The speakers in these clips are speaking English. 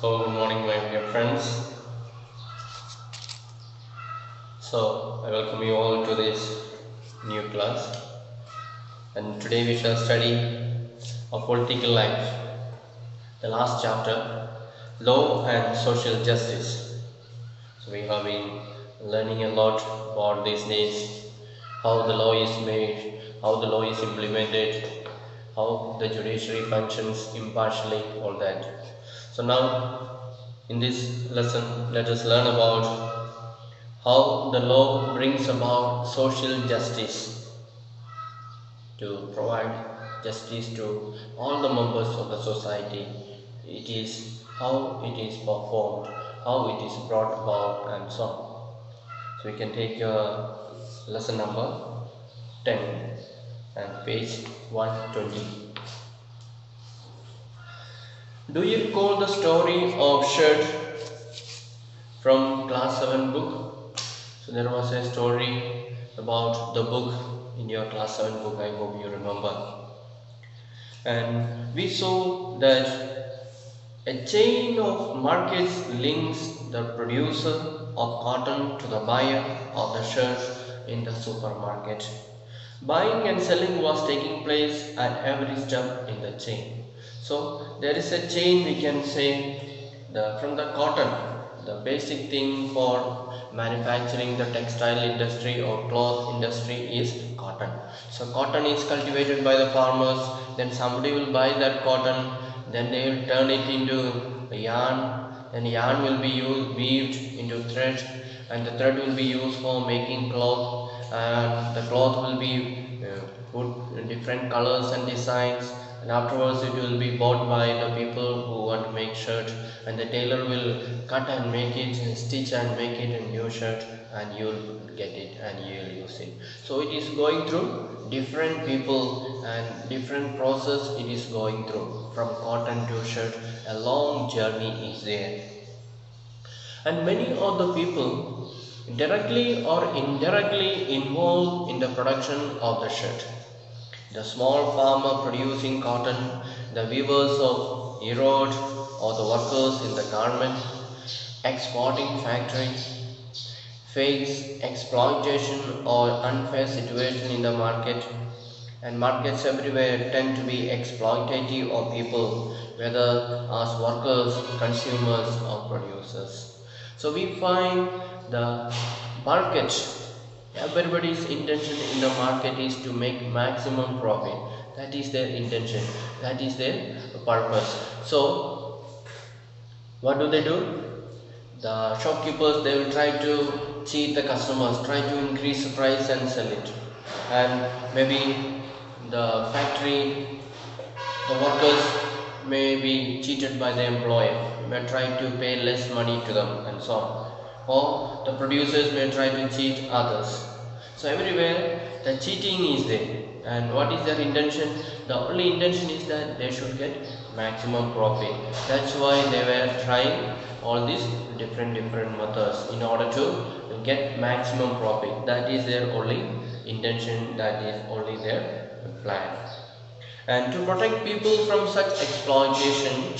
So, good morning, my dear friends. So, I welcome you all to this new class, and today we shall study a political life, the last chapter, law and social justice. So, we have been learning a lot about these days, how the law is made, how the law is implemented, how the judiciary functions impartially, all that. So, now in this lesson, let us learn about how the law brings about social justice to provide justice to all the members of the society. It is how it is performed, how it is brought about, and so on. So we can take your lesson number 10 and page 120. Do you recall the story of shirt from class 7 book? So there was a story about the book in your class 7 book, I hope you remember. And we saw that a chain of markets links the producer of cotton to the buyer of the shirt in the supermarket. Buying and selling was taking place at every step in the chain. So there is a chain, we can say, from the cotton, the basic thing for manufacturing the textile industry or cloth industry is cotton. So cotton is cultivated by the farmers, then somebody will buy that cotton, then they will turn it into a yarn, and yarn will be weaved into thread, and the thread will be used for making cloth, and the cloth will be put in different colors and designs, and afterwards it will be bought by the people who want to make shirt, and the tailor will cut and make it and stitch and make it a new shirt, and you'll get it and you'll use it. So it is going through different people and different process. It is going through from cotton to shirt. A long journey is there, and many of the people directly or indirectly involved in the production of the shirt. The small farmer producing cotton, the weavers of Ziro or the workers in the garment exporting factories face exploitation or unfair situation in the market, and markets everywhere tend to be exploitative of people, whether as workers, consumers, or producers. So we find the market, everybody's intention in the market is to make maximum profit. That is their intention, that is their purpose. So what do? The shopkeepers, they will try to cheat the customers, try to increase the price and sell it, and maybe the factory, the workers may be cheated by the employer, may try to pay less money to them, and so on, or the producers may try to cheat others. So everywhere the cheating is there, and what is their intention? The only intention is that they should get maximum profit. That's why they were trying all these different methods in order to get maximum profit. That is their only intention, that is only their plan. And to protect people from such exploitation,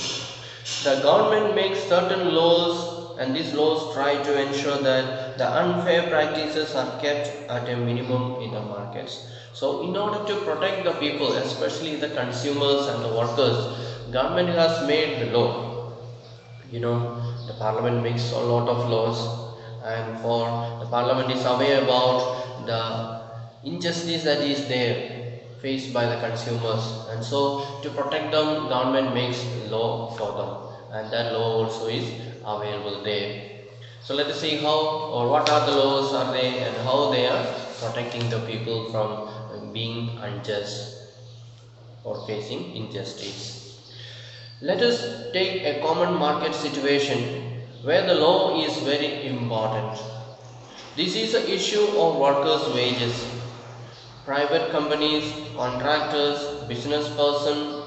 the government makes certain laws, and these laws try to ensure that the unfair practices are kept at a minimum in the markets. So in order to protect the people, especially the consumers and the workers, government has made the law. The parliament makes a lot of laws, and for the parliament is aware about the injustice that is there faced by the consumers, and so to protect them, government makes law for them, and that law also is available there. So let us see how or what are the laws are they, and how they are protecting the people from being unjust or facing injustice. Let us take a common market situation where the law is very important. This is the issue of workers' wages. Private companies, contractors, business person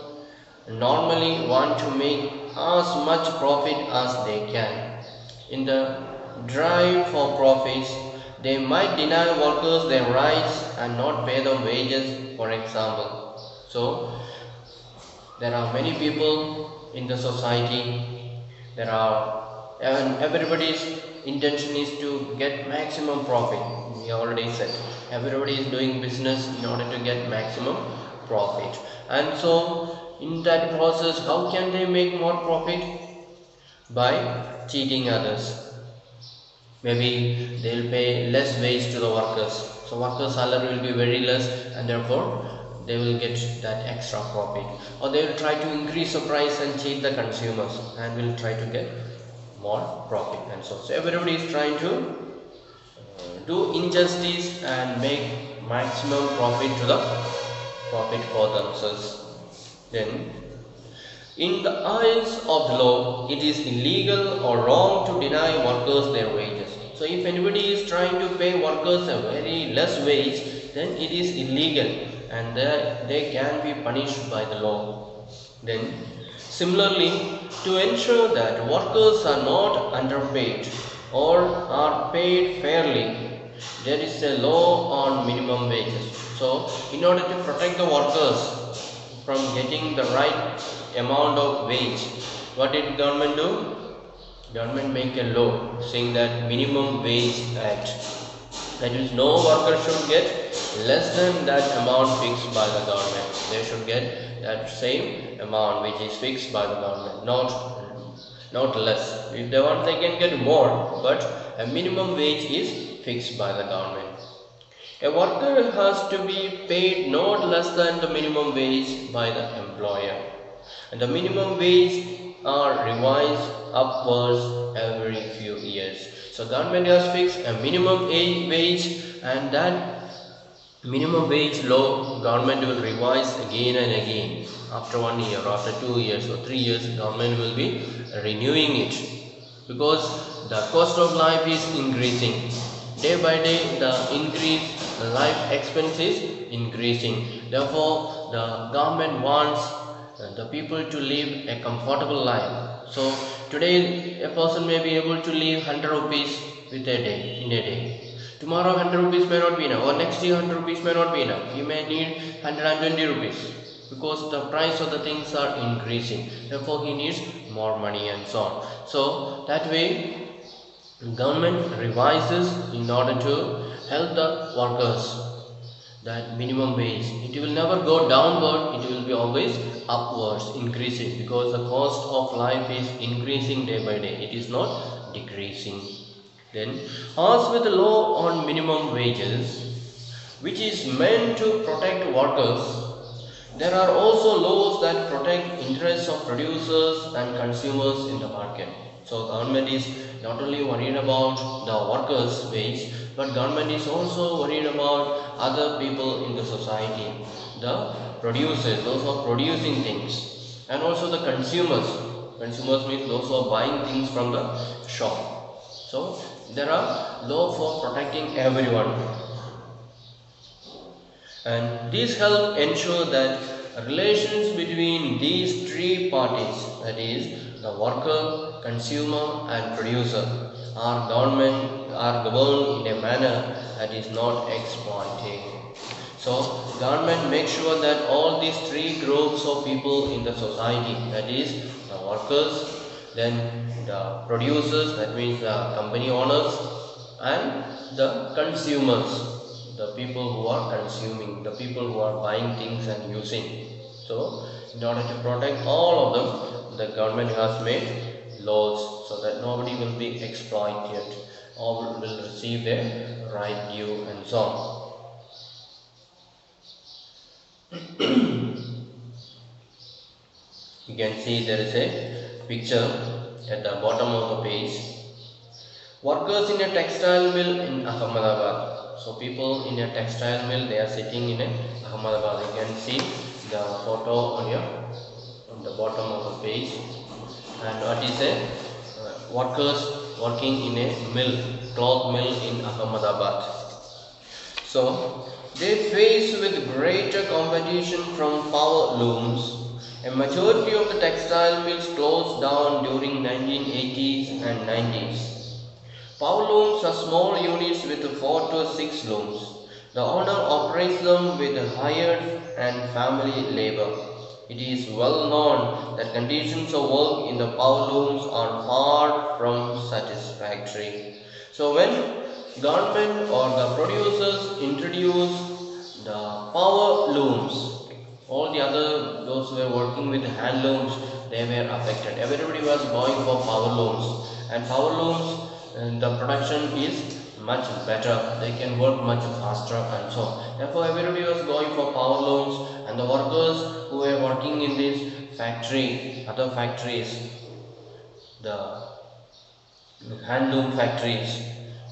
normally want to make as much profit as they can. In the drive for profits, they might deny workers their rights and not pay them wages, for example. So there are many people in the society There are, and everybody's intention is to get maximum profit. We already said everybody is doing business in order to get maximum profit, and so in that process, how can they make more profit? By cheating others. Maybe they'll pay less wage to the workers, so workers' salary will be very less, and therefore they will get that extra profit. Or they will try to increase the price and cheat the consumers, and will try to get more profit, and so everybody is trying to do injustice and make maximum profit for themselves. Then in the eyes of the law, it is illegal or wrong to deny workers their wages. So if anybody is trying to pay workers a very less wage, then it is illegal, and they can be punished by the law. Then similarly, to ensure that workers are not underpaid or are paid fairly, there is a law on minimum wages. So in order to protect the workers from getting the right amount of wage, what did government do? Government make a law saying that minimum wage act, that is, no worker should get less than that amount fixed by the government. They should get that same amount which is fixed by the government, not less. If they want, they can get more, but a minimum wage is fixed by the government. A worker has to be paid not less than the minimum wage by the employer, and the minimum wage are revised upwards every few years. So government has fixed a minimum wage, and that minimum wage law government will revise again and again. After 1 year, after 2 years or 3 years, government will be renewing it, because the cost of life is increasing. Day by day, the life expense is increasing. Therefore, the government wants the people to live a comfortable life. So today a person may be able to live 100 rupees in a day. Tomorrow 100 rupees may not be enough, or next year 100 rupees may not be enough. You may need 120 rupees, because the price of the things are increasing. Therefore he needs more money, and so on. So that way government revises in order to help the workers. That minimum wage, it will never go downward, it will be always upwards, increasing, because the cost of life is increasing day by day, it is not decreasing. Then, as with the law on minimum wages, which is meant to protect workers, there are also laws that protect interests of producers and consumers in the market. So government is not only worried about the workers' wage, but government is also worried about other people in the society, the producers, those who are producing things, and also the consumers. Consumers means those who are buying things from the shop. So there are laws for protecting everyone, and these help ensure that relations between these three parties, that is, the worker, consumer, and producer, are governed in a manner that is not exploiting. So government makes sure that all these three groups of people in the society, that is, the workers, then the producers, that means the company owners, and the consumers, the people who are consuming, the people who are buying things and using. So in order to protect all of them, the government has made laws so that nobody will be exploited or will receive their right due, and so on. You can see there is a picture at the bottom of the page. Workers in a textile mill in Ahmedabad. So people in a textile mill, they are sitting in a Ahmedabad. You can see the photo on the bottom of the page. And what is a workers working in a mill, cloth mill in Ahmedabad. So they face with greater competition from power looms. A majority of the textile mills closed down during 1980s and 90s. Power looms are small units with 4 to 6 looms. The owner operates them with hired and family labor. It is well known that conditions of work in the power looms are far from satisfactory. So when government or the producers introduce the power looms, all the other those who were working with hand looms, they were affected. Everybody was going for power looms, and power looms, the production is much better. They can work much faster and so on. Therefore, everybody was going for power looms, and the workers who were working in this factory, other factories, the handloom factories,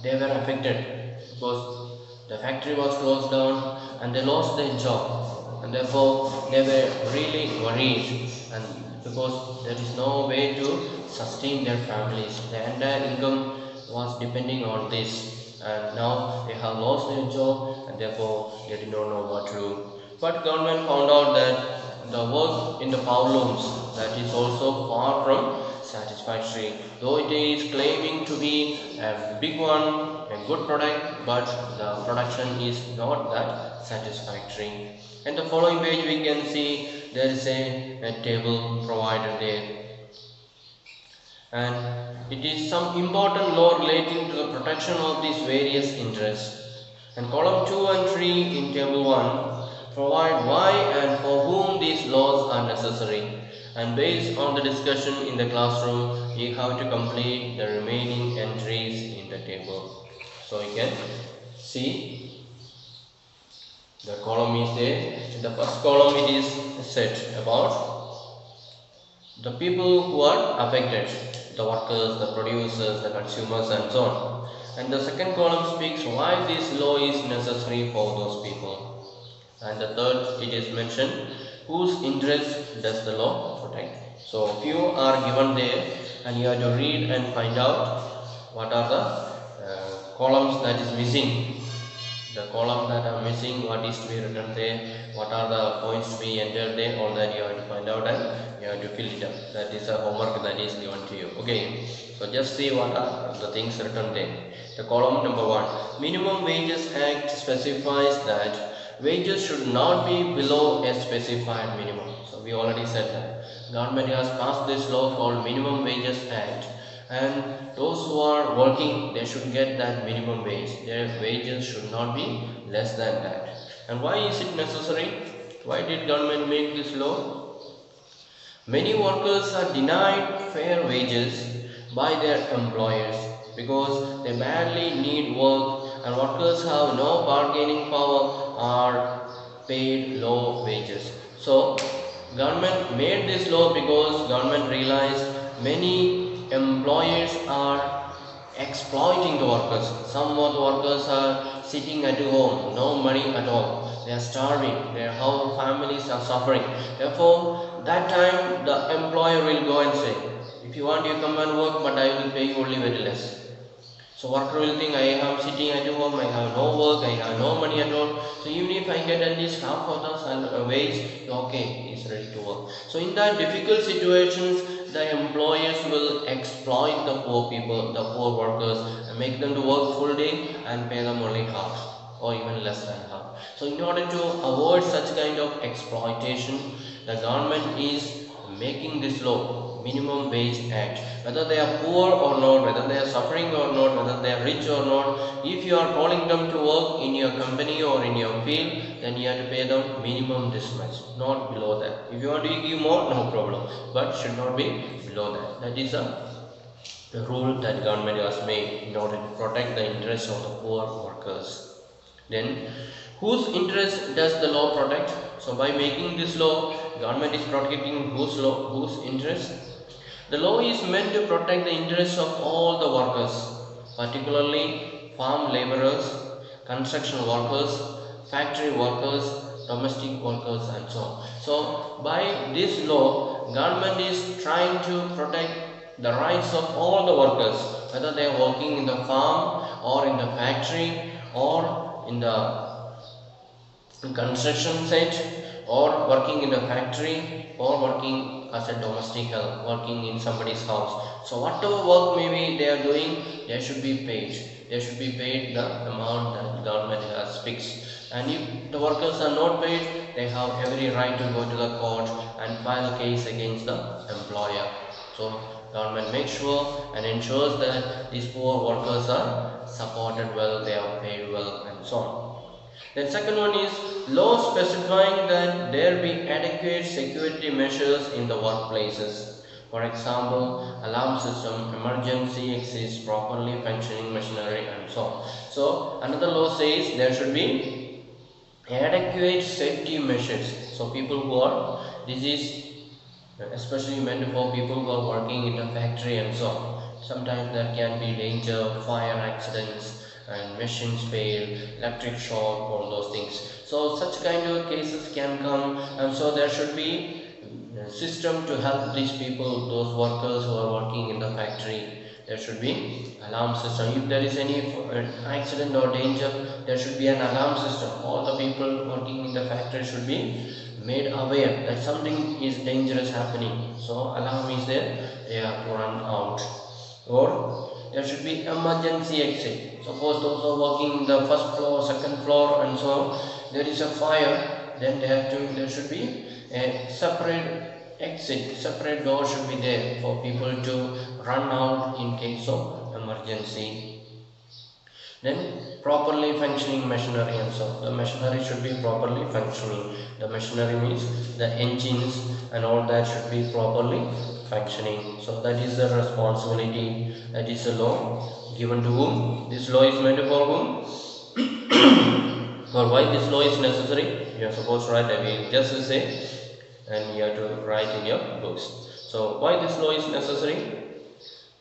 they were affected because the factory was closed down and they lost their job, and therefore they were really worried, and because there is no way to sustain their families, their entire income was depending on this, and now they have lost their job and therefore they did not know what to do. But government found out that the work in the power looms, that is also far from satisfactory, though it is claiming to be a big one, a good product, but the production is not that satisfactory. In the following page we can see there is a table provided there, and it is some important law relating to the protection of these various interests. And column 2 and 3 in table 1 provide why and for whom these laws are necessary, and based on the discussion in the classroom you have to complete the remaining entries in the table. So you can see the column is there. In the first column it is said about the people who are affected, the workers, the producers, the consumers and so on. And the second column speaks why this law is necessary for those people. And the third, it is mentioned whose interest does the law protect. So few are given there, and you have to read and find out what are the columns that is missing. The column that are missing, what is to be written there, what are the points to be entered there, all that you have to find out and you have to fill it up. That is a homework that is given to you. Okay, so just see what are the things written there. The column number 1, Minimum Wages Act specifies that wages should not be below a specified minimum. So we already said that government has passed this law called Minimum Wages Act, and those who are working, they should get that minimum wage. Their wages should not be less than that. And why is it necessary? Why did government make this law? Many workers are denied fair wages by their employers because they badly need work, and workers have no bargaining power or paid low wages. So government made this law because government realized many employers are exploiting the workers. Some of the workers are sitting at home, no money at all. They are starving. Their whole families are suffering. Therefore, that time the employer will go and say, if you want, you come and work, but I will pay you only very less. So worker will think, I am sitting at home, I have no work, I have no money at all. So even if I get at least half of the wage, okay, he's ready to work. So in that difficult situations, the employers will exploit the poor people, the poor workers, and make them to work full day and pay them only half or even less than half. So in order to avoid such kind of exploitation, the government is making this law, Minimum Wage Act. Whether they are poor or not, whether they are suffering or not, whether they are rich or not, if you are calling them to work in your company or in your field, then you have to pay them minimum this much, not below that. If you want to give more, no problem, but should not be below that. That is the rule that government has made in order to protect the interests of the poor workers. Then, whose interest does the law protect? So by making this law, government is protecting whose law, whose interest? The law is meant to protect the interests of all the workers, particularly farm laborers, construction workers, factory workers, domestic workers and so on. So by this law, government is trying to protect the rights of all the workers, whether they are working in the farm or in the factory or in the construction site or working in a factory, or working as a domestic help, working in somebody's house. So whatever work maybe they are doing, they should be paid. They should be paid the amount that the government has fixed. And if the workers are not paid, they have every right to go to the court and file a case against the employer. So government makes sure and ensures that these poor workers are supported well, they are paid well, and so on. Then second one is law specifying that there be adequate security measures in the workplaces. For example, alarm system, emergency exits, properly functioning machinery, and so on. So another law says there should be adequate safety measures. So people who are, this is especially meant for people who are working in the factory and so on. Sometimes there can be danger, fire accidents, and machines fail, electric shock, all those things. So such kind of cases can come, and so there should be a system to help these people, those workers who are working in the factory. There should be alarm system. If there is any accident or danger, there should be an alarm system. All the people working in the factory should be made aware that something is dangerous happening. So alarm is there, they have to run out. Or there should be emergency exit. Suppose those are working in the first floor, second floor, and so on, there is a fire, then there should be a separate exit, separate door should be there for people to run out in case of emergency. Then properly functioning machinery, and so the machinery should be properly functioning. The machinery means the engines and all that should be properly functioning. So that is the responsibility, that is a law given to whom? This law is meant for whom? Or why this law is necessary? You are supposed to write, I will just say, and you have to write in your books. So why this law is necessary?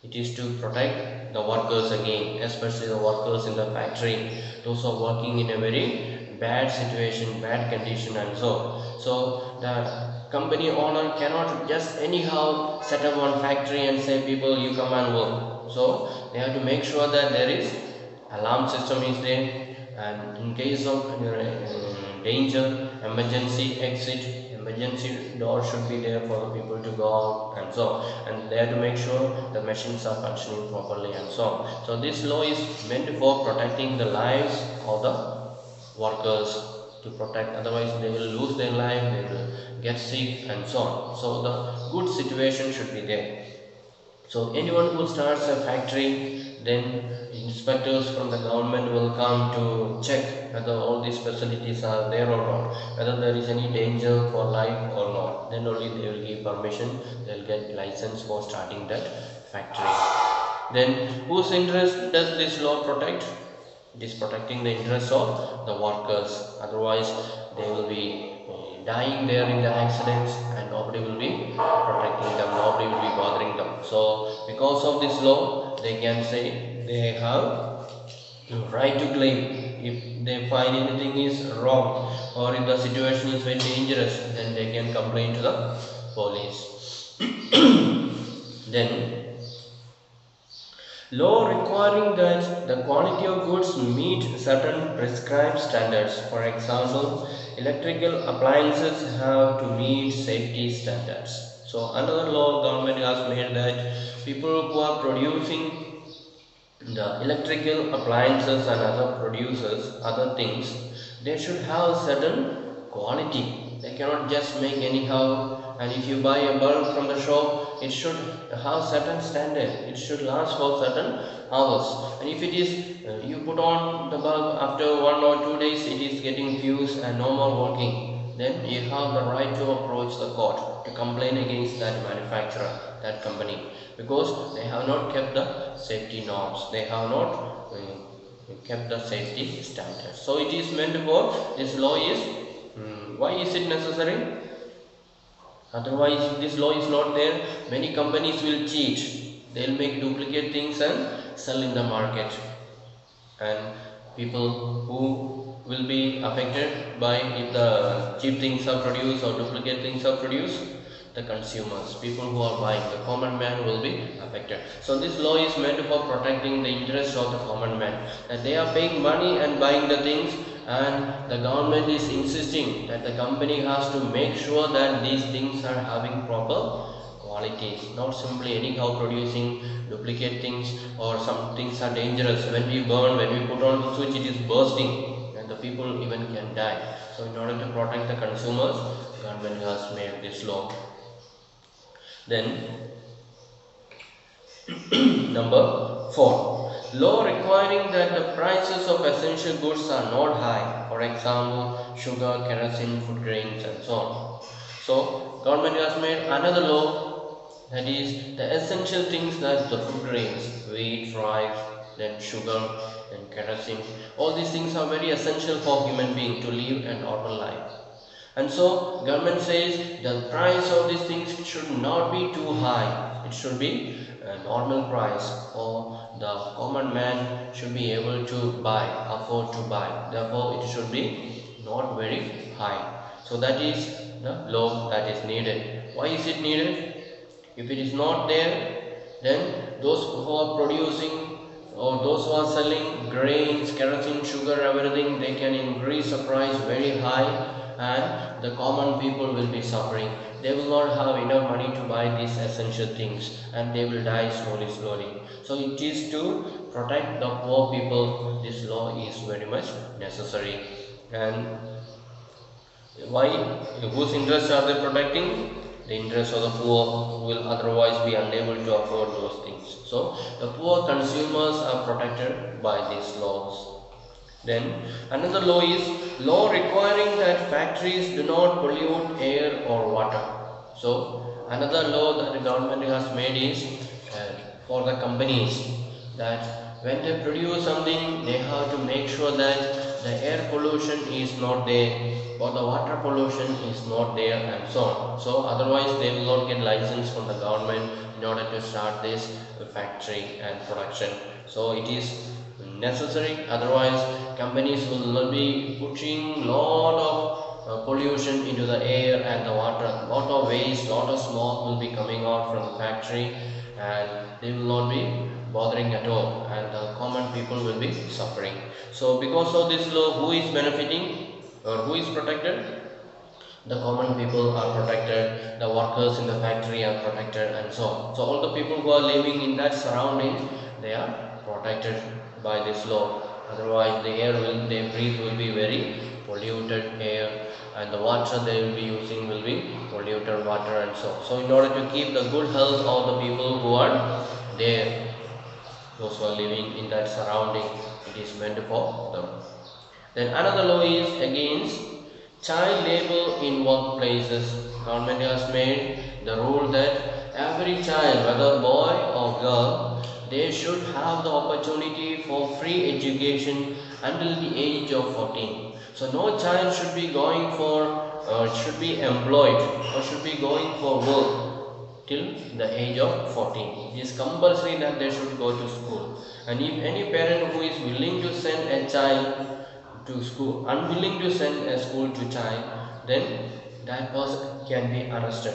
It is to protect the workers again, especially the workers in the factory. Those are working in a very bad situation, bad condition, and so the company owner cannot just anyhow set up one factory and say people you come and work. So they have to make sure that there is alarm system is there, and in case of danger, emergency exit, emergency door should be there for the people to go out, and so on. And they have to make sure the machines are functioning properly, and so on. So this law is meant for protecting the lives of the workers, to protect, otherwise they will lose their life, they will get sick, and so on. So the good situation should be there. So anyone who starts a factory, then inspectors from the government will come to check whether all these facilities are there or not, whether there is any danger for life or not. Then only they will give permission, they will get license for starting that factory. Then whose interest does this law protect? It is protecting the interests of the workers. Otherwise they will be dying there in the accidents, and nobody will be protecting them, nobody will be bothering them. So because of this law, they can say they have right to claim. If they find anything is wrong, or if the situation is very dangerous, then they can complain to the police. Then law requiring that the quality of goods meet certain prescribed standards. For example, electrical appliances have to meet safety standards. So another law government has made that people who are producing the electrical appliances and other producers, other things, they should have certain quality. They cannot just make anyhow, and if you buy a bulb from the shop, it should have certain standard, it should last for certain hours. And if it is you put on the bulb, after 1 or 2 days it is getting fused and no more working, then you have the right to approach the court to complain against that manufacturer, that company, because they have not kept the safety norms, they have not kept the safety standards. So it is meant for, this law is, why is it necessary? Otherwise, if this law is not there, many companies will cheat. They will make duplicate things and sell in the market. And people who will be affected by if the cheap things are produced or duplicate things are produced, the consumers, people who are buying, the common man will be affected. So this law is meant for protecting the interest of the common man, that they are paying money and buying the things, and the government is insisting that the company has to make sure that these things are having proper qualities, not simply anyhow producing duplicate things, or some things are dangerous. When we burn, when we put on the switch, it is bursting and the people even can die. So in order to protect the consumers, government has made this law. Then number 4, law requiring that the prices of essential goods are not high, for example sugar, kerosene, food grains and so on. So government has made another law, that is the essential things, that the food grains, wheat, rice, then sugar, then kerosene, all these things are very essential for human being to live a normal life. And so government says the price of these things should not be too high. It should be a normal price, or the common man should be able to buy, afford to buy. Therefore, it should be not very high. So that is the law that is needed. Why is it needed? If it is not there, then those who are producing or those who are selling grains, kerosene, sugar, everything, they can increase the price very high, and the common people will be suffering. They will not have enough money to buy these essential things, and they will die slowly. So it is to protect the poor people. This law is very much necessary. And why? Whose interests are they protecting? The interests of the poor, who will otherwise be unable to afford those things. So the poor consumers are protected by these laws. Then another law is law requiring that factories do not pollute air or water. So another law that the government has made is for the companies, that when they produce something, they have to make sure that the air pollution is not there, or the water pollution is not there, and so on. So otherwise they will not get license from the government in order to start this factory and production. So it is necessary, otherwise companies will be pushing lot of pollution into the air and the water. Lot of waste, lot of smoke will be coming out from the factory, and they will not be bothering at all, and the common people will be suffering. So because of this law, who is benefiting or who is protected? The common people are protected, the workers in the factory are protected, and so on. So all the people who are living in that surrounding, they are protected by this law. Otherwise the air they breathe will be very polluted air, and the water they will be using will be polluted water, and so on. So in order to keep the good health of the people who are there, those who are living in that surrounding, it is meant for them. Then another law is against child labor in workplaces. Government has made the rule that every child, whether boy or girl, they should have the opportunity for free education until the age of 14. So no child should be going for should be employed or should be going for work till the age of 14. It is compulsory that they should go to school. And if any parent who is willing to send a child to school, unwilling to send a school to child, then that person can be arrested.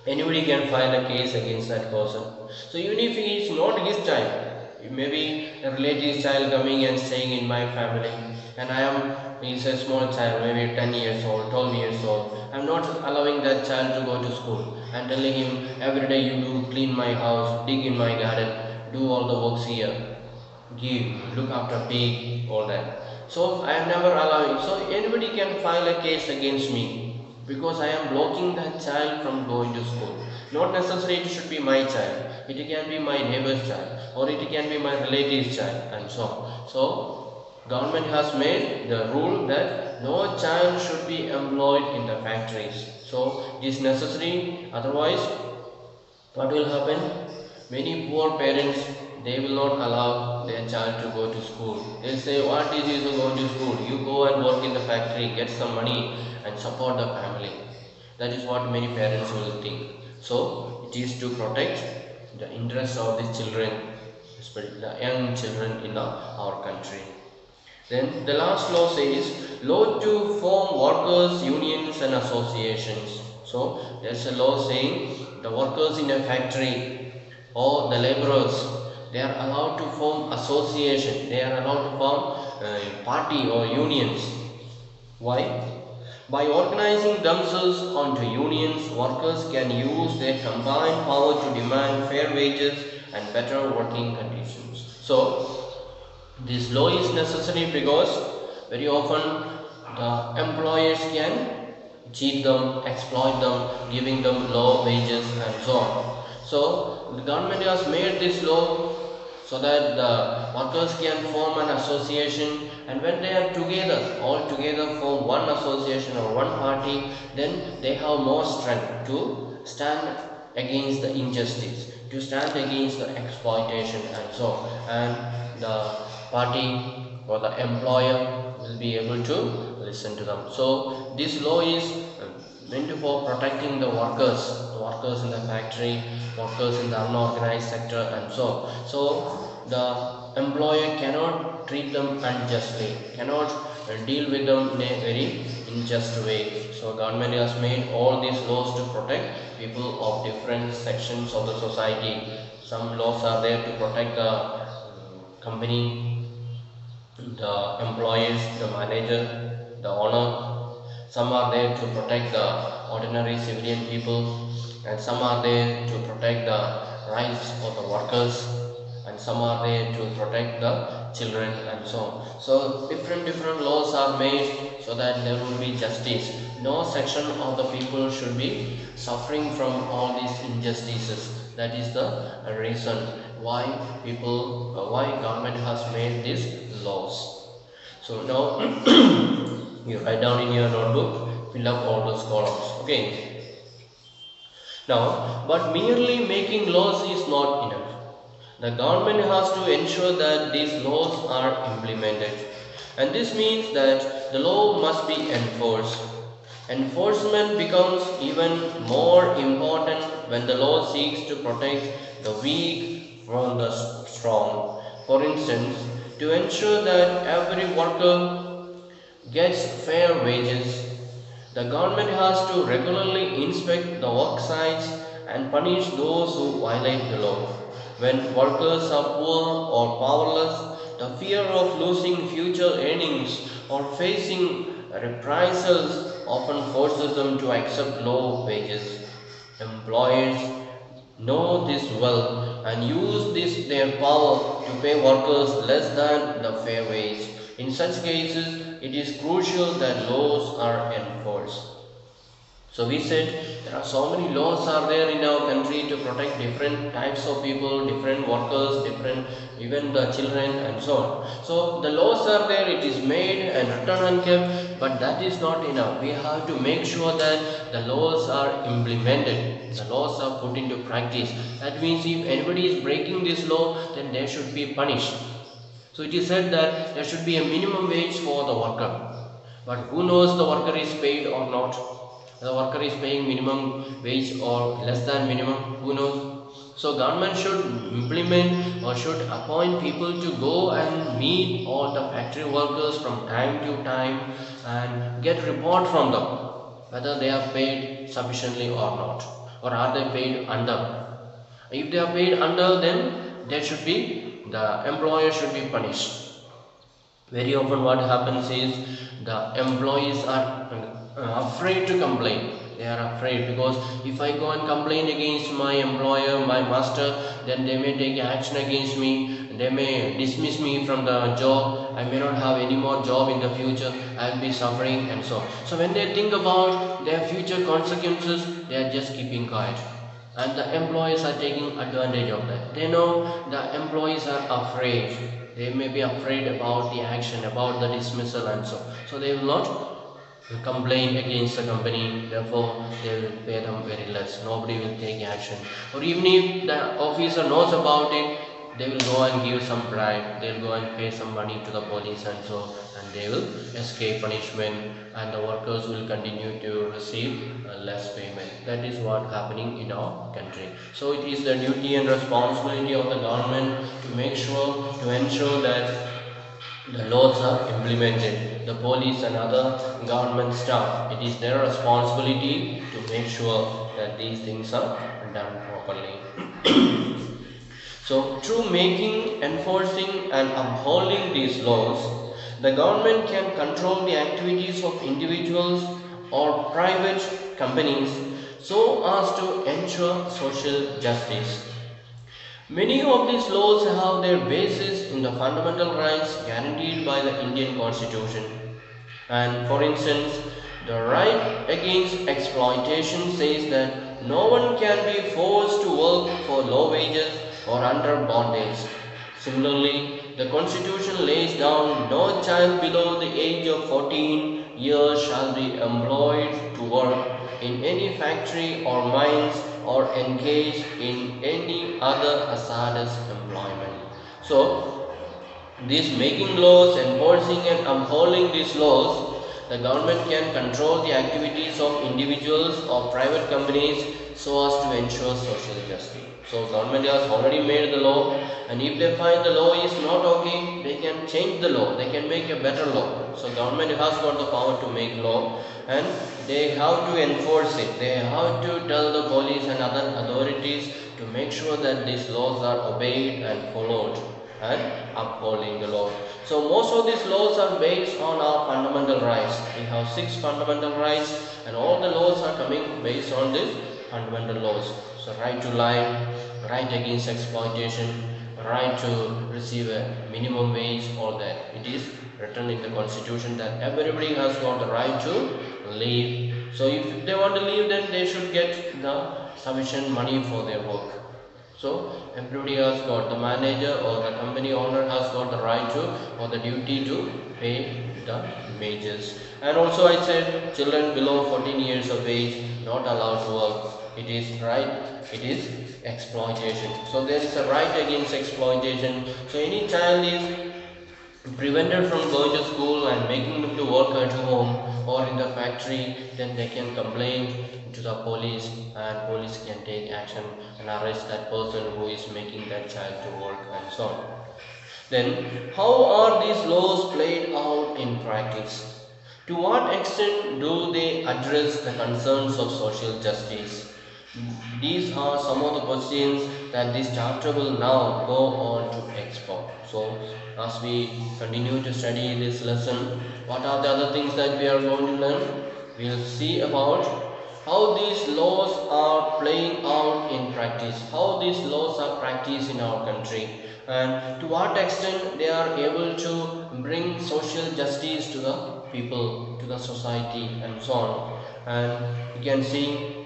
Anybody can file a case against that person. So even if he is not his child, it may be a relative's child coming and staying in my family, and he's a small child, maybe 10 years old, 12 years old. I'm not allowing that child to go to school. I'm telling him, every day you do clean my house, dig in my garden, do all the works here, look after pig, all that. So I am never allowing. So anybody can file a case against me because I am blocking that child from going to school. Not necessarily it should be my child. It can be my neighbor's child, or it can be my relative's child, and so on. So government has made the rule that no child should be employed in the factories. So it is necessary. Otherwise, what will happen? Many poor parents, they will not allow their child to go to school. They'll say, what is you going to school? You go and work in the factory, get some money and support the family. That is what many parents will think. So it is to protect the interests of the children, especially the young children in our country. Then the last law says, law to form workers, unions and associations. So there's a law saying the workers in a factory or the laborers, they are allowed to form association, they are allowed to form party or unions. Why? By organizing themselves onto unions, workers can use their combined power to demand fair wages and better working conditions. So this law is necessary because very often the employers can cheat them, exploit them, giving them low wages and so on. So the government has made this law so that the workers can form an association, and when they are together, all together form one association or one party, then they have more strength to stand against the injustice, to stand against the exploitation and so on. And the party or the employer will be able to listen to them. So this law is meant for protecting the workers in the factory, workers in the unorganized sector and so on. So the employer cannot treat them unjustly, cannot deal with them in a very unjust way. So government has made all these laws to protect people of different sections of the society. Some laws are there to protect the company, the employees, the manager, the owner. Some are there to protect the ordinary civilian people, and some are there to protect the rights of the workers, and some are there to protect the children and so on. So different laws are made so that there will be justice. No section of the people should be suffering from all these injustices. That is the reason why why government has made these laws. So now you write down in your notebook, fill up all those columns. Okay. Now, but merely making laws is not enough. The government has to ensure that these laws are implemented, and this means that the law must be enforced. Enforcement becomes even more important when the law seeks to protect the weak from the strong. For instance, to ensure that every worker gets fair wages, the government has to regularly inspect the work sites and punish those who violate the law. When workers are poor or powerless, the fear of losing future earnings or facing reprisals often forces them to accept low wages. Employers know this well and use this their power to pay workers less than the fair wage. In such cases, it is crucial that laws are enforced. So we said there are so many laws are there in our country to protect different types of people, different workers, different even the children and so on. So the laws are there, it is made and written and kept, but that is not enough. We have to make sure that the laws are implemented, the laws are put into practice. That means if anybody is breaking this law, then they should be punished. So it is said that there should be a minimum wage for the worker. But who knows the worker is paid or not? The worker is paying minimum wage or less than minimum, who knows? So government should implement or should appoint people to go and meet all the factory workers from time to time and get report from them whether they are paid sufficiently or not, or are they paid under. If they are paid under, then there should be, the employer should be punished. Very often what happens is the employees are afraid to complain. They are afraid because if I go and complain against my employer, my master, then they may take action against me. They may dismiss me from the job. I may not have any more job in the future. I will be suffering and so on. So when they think about their future consequences, they are just keeping quiet. And the employees are taking advantage of that. They know the employees are afraid. They may be afraid about the action, about the dismissal and so. So they will not complain against the company, therefore they will pay them very less. Nobody will take action. Or even if the officer knows about it, they will go and give some bribe, they will go and pay some money to the police and so, and they will escape punishment, and the workers will continue to receive less payment. That is what happening in our country. So it is the duty and responsibility of the government to make sure, to ensure that the laws are implemented. The police and other government staff, it is their responsibility to make sure that these things are done properly. So, through making, enforcing, and upholding these laws, the government can control the activities of individuals or private companies so as to ensure social justice. Many of these laws have their basis in the fundamental rights guaranteed by the Indian Constitution. And for instance, the right against exploitation says that no one can be forced to work for low wages or under bondage. Similarly, the Constitution lays down no child below the age of 14 years shall be employed to work in any factory or mines or engage in any other hazardous employment. So, these making laws, enforcing and upholding these laws, the government can control the activities of individuals or private companies so as to ensure social justice. So government has already made the law, and if they find the law is not okay, they can change the law, they can make a better law. So government has got the power to make law, and they have to enforce it. They have to tell the police and other authorities to make sure that these laws are obeyed and followed and upholding the law. So most of these laws are based on our fundamental rights. We have 6 fundamental rights, and all the laws are coming based on these fundamental laws. So right to life, right against exploitation, right to receive a minimum wage, all that. It is written in the Constitution that everybody has got the right to live. So if they want to live, then they should get the sufficient money for their work. So everybody has got, the manager or the company owner has got the right to or the duty to pay the wages. And also I said children below 14 years of age not allowed to work. It is right, it is exploitation. So there is a right against exploitation. So any child is prevented from going to school and making them to work at home or in the factory, then they can complain to the police, and police can take action and arrest that person who is making that child to work and so on. Then how are these laws played out in practice? To what extent do they address the concerns of social justice? These are some of the questions that this chapter will now go on to explore. So, as we continue to study this lesson, what are the other things that we are going to learn? We will see about how these laws are playing out in practice, how these laws are practiced in our country, and to what extent they are able to bring social justice to the people, to the society, and so on. And you can see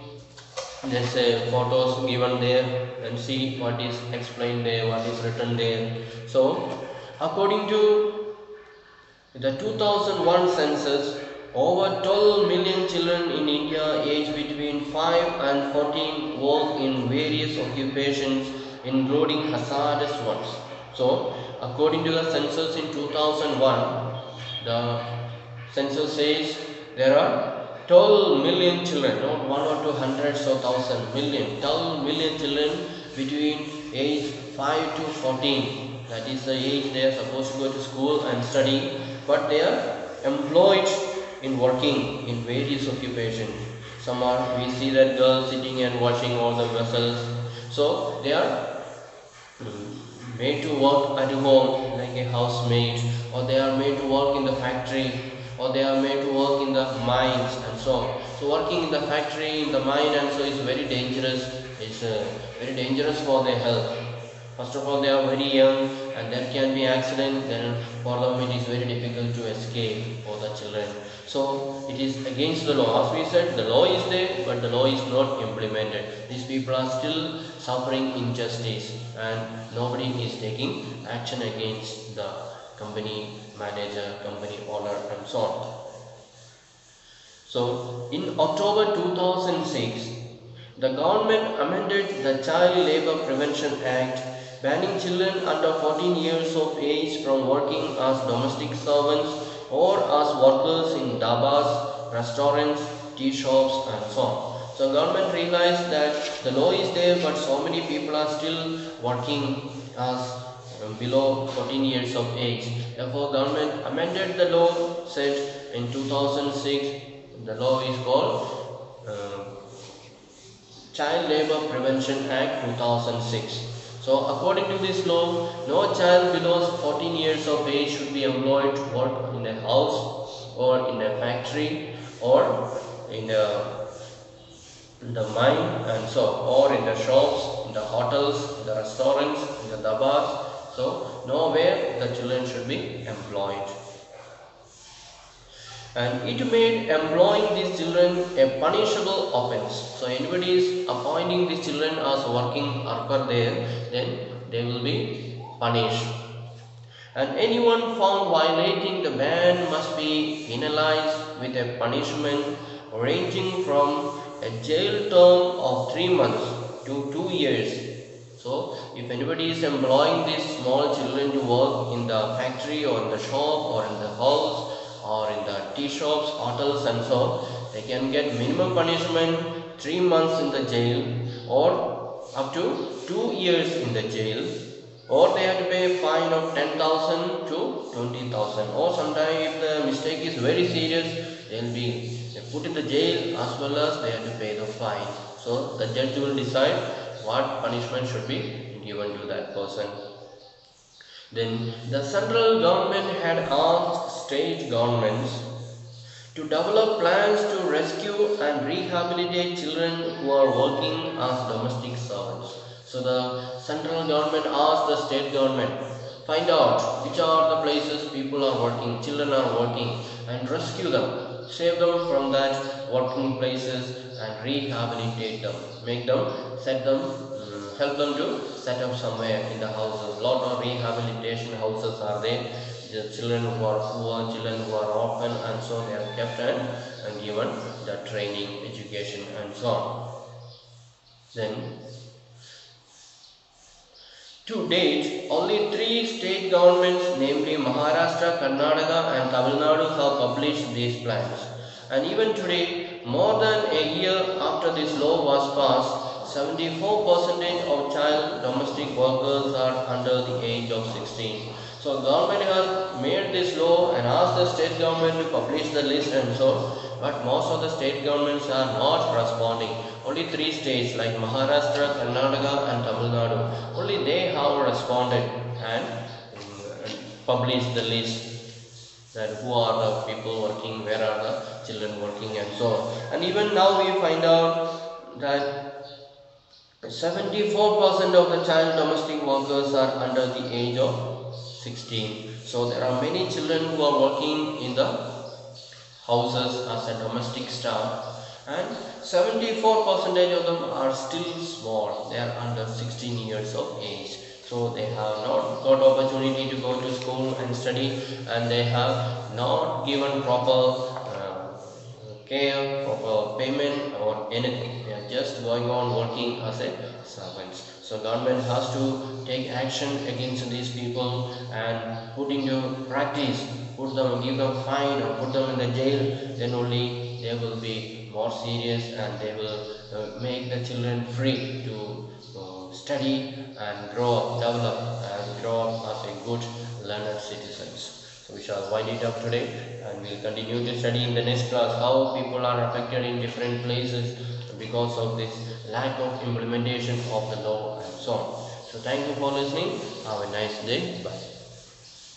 there's a photos given there, and see what is explained there, what is written there. So according to the 2001 census, over 12 million children in India aged between 5 and 14 work in various occupations including hazardous ones. So according to the census in 2001, the census says there are 12 million children, not 1 or 2 hundreds or thousand, million, 12 million children between age 5 to 14. That is the age they are supposed to go to school and study, but they are employed in working in various occupations. Some are, we see that girls sitting and washing all the vessels. So they are made to work at home like a housemaid, or they are made to work in the factory, or they are made to work in the mines and so on. So working in the factory, in the mine, and so is very dangerous. It's very dangerous for their health. First of all, they are very young and there can be accident, then for them it is very difficult to escape for the children. So it is against the law. As we said, the law is there, but the law is not implemented. These people are still suffering injustice and nobody is taking action against the company manager, company owner, and so on. So in October 2006, the government amended the Child Labour Prevention Act, banning children under 14 years of age from working as domestic servants or as workers in dabas, restaurants, tea shops, and so on. So government realized that the law is there, but so many people are still working as below 14 years of age. Therefore, government amended the law set in 2006. The law is called Child Labor Prevention Act 2006. So according to this law, no child below 14 years of age should be employed to work in a house or in a factory or in the mine and so, or in the shops, in the hotels, in the restaurants, in the dabas. So nowhere the children should be employed. And it made employing these children a punishable offense. So anybody is appointing these children as working worker there, then they will be punished. And anyone found violating the ban must be penalized with a punishment ranging from a jail term of 3 months to 2 years. So if anybody is employing these small children to work in the factory or in the shop or in the house or in the tea shops, hotels and so, they can get minimum punishment 3 months in the jail or up to 2 years in the jail, or they have to pay a fine of 10,000 to 20,000, or sometimes if the mistake is very serious, they will be put in the jail as well as they have to pay the fine. So the judge will decide what punishment should be given to that person. Then the central government had asked state governments to develop plans to rescue and rehabilitate children who are working as domestic servants. So the central government asked the state government, find out which are the places people are working, children are working, and rescue them, save them from that working places and rehabilitate them, make them, set them, help them to set up somewhere in the houses. Lot of rehabilitation houses are there. The children who are poor, children who are orphan, and so they are kept and given the training, education, and so on. Then, to date, only 3 state governments, namely Maharashtra, Karnataka, and Tamil Nadu, have published these plans. And even today, more than a year after this law was passed, 74% of child domestic workers are under the age of 16. So government has made this law and asked the state government to publish the list and so, but most of the state governments are not responding. Only 3 states like Maharashtra, Karnataka and Tamil Nadu, only they have responded and published the list that who are the people working, where are the children working and so on. And even now we find out that 74% of the child domestic workers are under the age of 16. So there are many children who are working in the houses as a domestic staff, and 74% of them are still small. They are under 16 years of age. So they have not got opportunity to go to school and study, and they have not given proper care, proper payment or anything. They are just going on working as a servants. So government has to take action against these people and put into practice, put them, give them fine or put them in the jail. Then only they will be more serious and they will make the children free to study and grow up, develop and grow up as a good learned citizens. So we shall wind it up today, and we will continue to study in the next class how people are affected in different places because of this lack of implementation of the law and so on. So thank you for listening. Have a nice day. Bye.